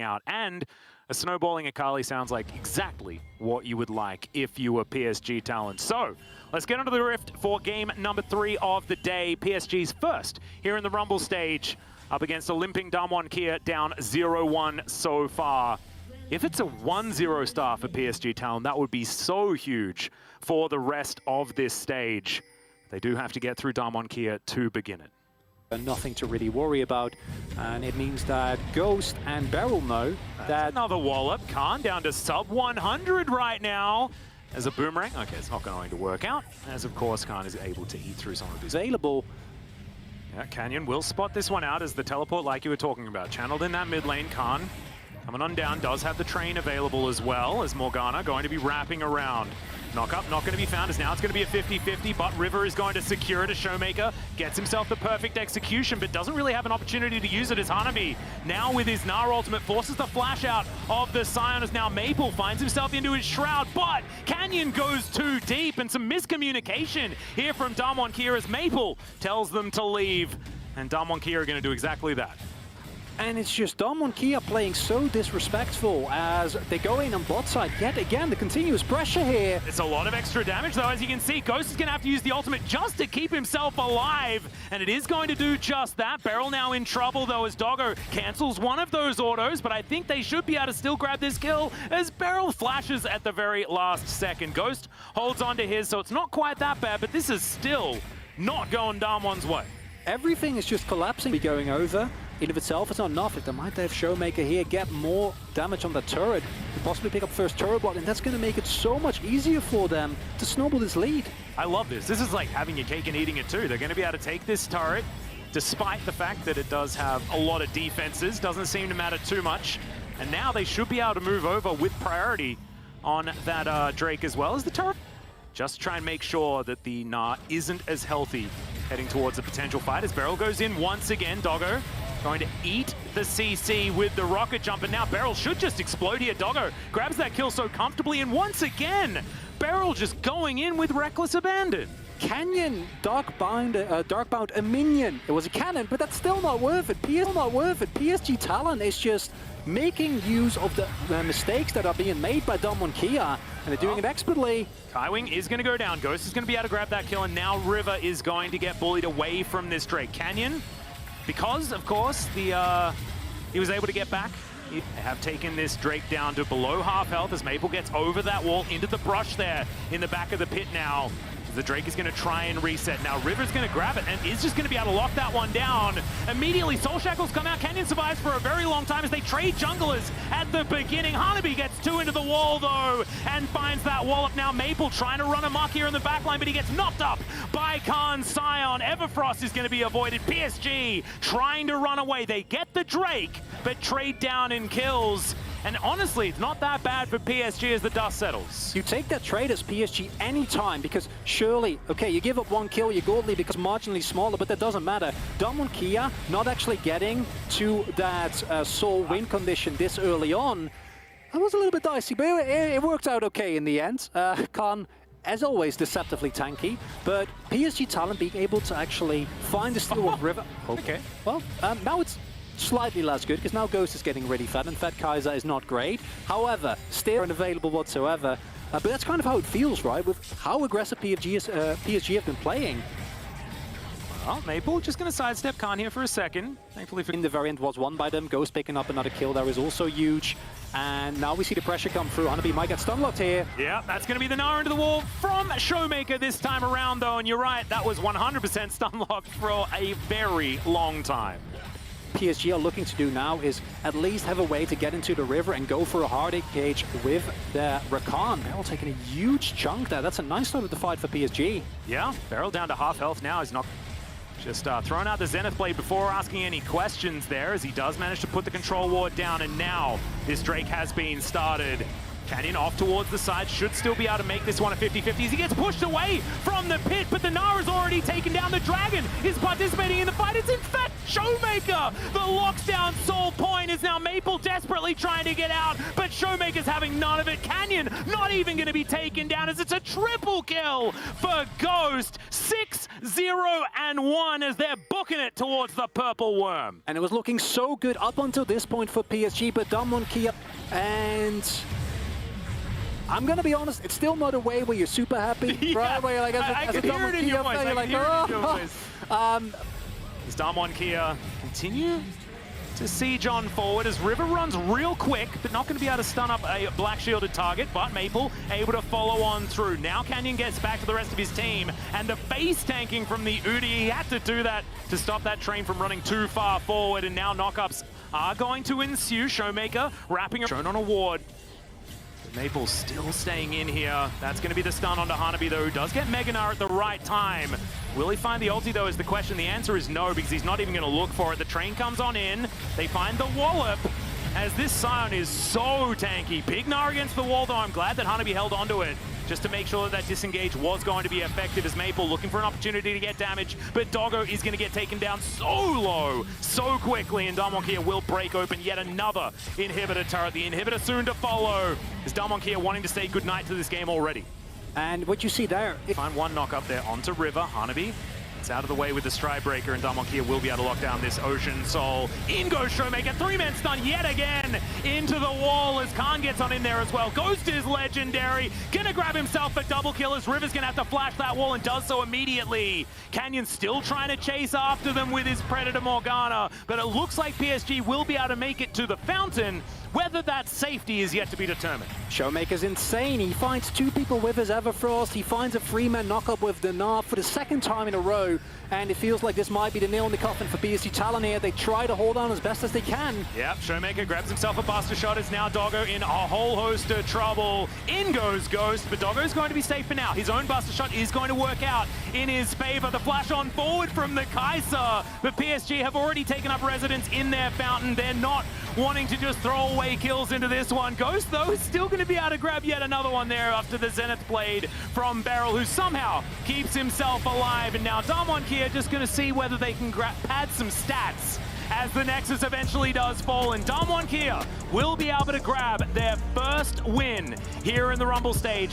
out. And a snowballing Akali sounds like exactly what you would like if you were PSG Talons. So let's get onto the Rift for game number 3 of the day. PSG's first here in the Rumble stage, up against a limping DWG KIA, down 0-1 so far. If it's a 1-0 start for PSG Talon, that would be so huge for the rest of this stage. They do have to get through DWG KIA to begin it. Nothing to really worry about, and it means that Ghost and Beryl know that... Another wallop. Khan down to sub 100 right now as a boomerang. Okay, it's not going to work out, as of course Khan is able to eat through some of his... available. Yeah, Canyon will spot this one out as the teleport, like you were talking about. Channeled in that mid lane. Khan coming on down, does have the train available as well, as Morgana going to be wrapping around. Knock up, not going to be found, as now it's going to be a 50-50, but River is going to secure it as Showmaker. Gets himself the perfect execution, but doesn't really have an opportunity to use it as Hanabi. Now with his Gnar ultimate, forces the flash out of the Scion, as now Maple finds himself into his Shroud, but Canyon goes too deep, and some miscommunication here from DWG KIA as Maple tells them to leave, and DWG KIA are going to do exactly that. And it's just DWG KIA playing so disrespectful as they go in on bot side. Yet again, the continuous pressure here. It's a lot of extra damage though, as you can see. Ghost is going to have to use the ultimate just to keep himself alive. And it is going to do just that. Beryl now in trouble though, as Doggo cancels one of those autos. But I think they should be able to still grab this kill as Beryl flashes at the very last second. Ghost holds on to his, so it's not quite that bad. But this is still not going DWG's way. Everything is just collapsing, be going over. In of itself, it's not enough. If they might have Showmaker here, get more damage on the turret, possibly pick up first turret block, and that's going to make it so much easier for them to snowball this lead. I love this. This is like having your cake and eating it too. They're going to be able to take this turret, despite the fact that it does have a lot of defenses. Doesn't seem to matter too much. And now they should be able to move over with priority on that Drake as well as the turret. Just try and make sure that the Gnar isn't as healthy heading towards a potential fight. As Beryl goes in once again, Doggo going to eat the CC with the rocket jump, and now Beryl should just explode here. Doggo grabs that kill so comfortably, and once again, Beryl just going in with reckless abandon. Canyon Darkbound a minion. It was a cannon, but that's still not worth it. PSG Talon is just making use of the mistakes that are being made by DWG KIA, and they're doing it expertly. Kaiwing is going to go down. Ghost is going to be able to grab that kill, and now River is going to get bullied away from this Drake. Canyon, because, of course, he was able to get back. They have taken this Drake down to below half health as Maple gets over that wall into the brush there in the back of the pit now. The Drake is going to try and reset. Now River's going to grab it and is just going to be able to lock that one down. Immediately, Soul Shackles come out. Canyon survives for a very long time as they trade junglers at the beginning. Hanabi gets 2 into the wall though and finds that wallop. Now Maple trying to run amok here in the backline, but he gets knocked up by Khan's Scion. Everfrost is going to be avoided. PSG trying to run away. They get the Drake, but trade down in kills. And honestly, it's not that bad for PSG as the dust settles. You take that trade as PSG anytime, because surely, okay, you give up 1 kill, your gold lead becomes marginally smaller, but that doesn't matter. DWG KIA not actually getting to that Soul win condition this early on, that was a little bit dicey, but it worked out okay in the end. Khan, as always, deceptively tanky, but PSG Talon being able to actually find the steal of River. Okay. Well, now it's slightly less good, because now Ghost is getting really fed, and Fed Kaiser is not great. However, still unavailable whatsoever. But that's kind of how it feels, right? With how aggressive PSG have been playing. Well, Maple just going to sidestep Khan here for a second. Thankfully, in the variant was won by them. Ghost picking up another kill there is also huge. And now we see the pressure come through. Hanabi might get stunlocked here. Yeah, that's going to be the Gnar into the wall from Showmaker this time around, though. And you're right, that was 100% stunlocked for a very long time. PSG are looking to do now is at least have a way to get into the river and go for a hard engage with the Rakan. Beryl taking a huge chunk there. That's a nice start of the fight for PSG. Yeah, Beryl down to half health now. He's not just throwing out the Zenith Blade before asking any questions there, as he does manage to put the control ward down, and now this Drake has been started. Canyon off towards the side, should still be able to make this one a 50-50 as he gets pushed away from the pit, but the Gnar has already taken down the Dragon, is participating in the fight. It's infected! Showmaker, the lockdown Soul Point is now Maple desperately trying to get out, but Showmaker's having none of it. Canyon not even going to be taken down as it's a triple kill for Ghost. 6-0-1 as they're booking it towards the purple worm. And it was looking so good up until this point for PSG, but Damwon KIA, and I'm gonna be honest, it's still not a way where you're super happy, Yeah, right? Where you're like, as a Damwon KIA fan, you're like, oh. Does Damwon KIA continue to siege on forward as River runs real quick, but not going to be able to stun up a black shielded target, but Maple able to follow on through. Now Canyon gets back to the rest of his team, and the face tanking from the Udi, he had to do that to stop that train from running too far forward, and now knockups are going to ensue. Showmaker wrapping a shown on a ward. Maple still staying in here. That's going to be the stun onto Hanabi, though, who does get Meganar at the right time. Will he find the ulti, though, is the question. The answer is no, because he's not even going to look for it. The train comes on in. They find the wallop, as this Scion is so tanky. Big Gnar against the wall, though. I'm glad that Hanabi held onto it, just to make sure that that disengage was going to be effective, as Maple looking for an opportunity to get damage, but Doggo is going to get taken down so low, so quickly, and Damwon KIA will break open yet another inhibitor turret. The inhibitor soon to follow, as Damwon KIA wanting to say goodnight to this game already. And what you see there... Find one knock up there onto River. Hanabi, it's out of the way with the Stride Breaker, and Damwon KIA will be able to lock down this Ocean Soul. In goes Showmaker, three-man stun yet again into the wall as Khan gets on in there as well. Ghost is legendary, gonna grab himself a double kill as River's gonna have to flash that wall and does so immediately. Canyon still trying to chase after them with his Predator Morgana, but it looks like PSG will be able to make it to the fountain. Whether that safety is yet to be determined. Showmaker's insane. He finds two people with his Everfrost. He finds a three-man knockup with the Gnar for the second time in a row. And it feels like this might be the nail in the coffin for PSG Talon here. They try to hold on as best as they can. Yep, Showmaker grabs himself a Buster Shot. It's now Doggo in a whole host of trouble. In goes Ghost, but Doggo's going to be safe for now. His own Buster Shot is going to work out in his favor. The flash on forward from the Kaiser. But PSG have already taken up residence in their fountain. They're not wanting to just throw away kills into this one. Ghost, though, is still going to be able to grab yet another one there after the Zenith Blade from Beryl, who somehow keeps himself alive. And now Damwon KIA just going to see whether they can pad some stats as the Nexus eventually does fall. And Damwon KIA will be able to grab their first win here in the Rumble stage.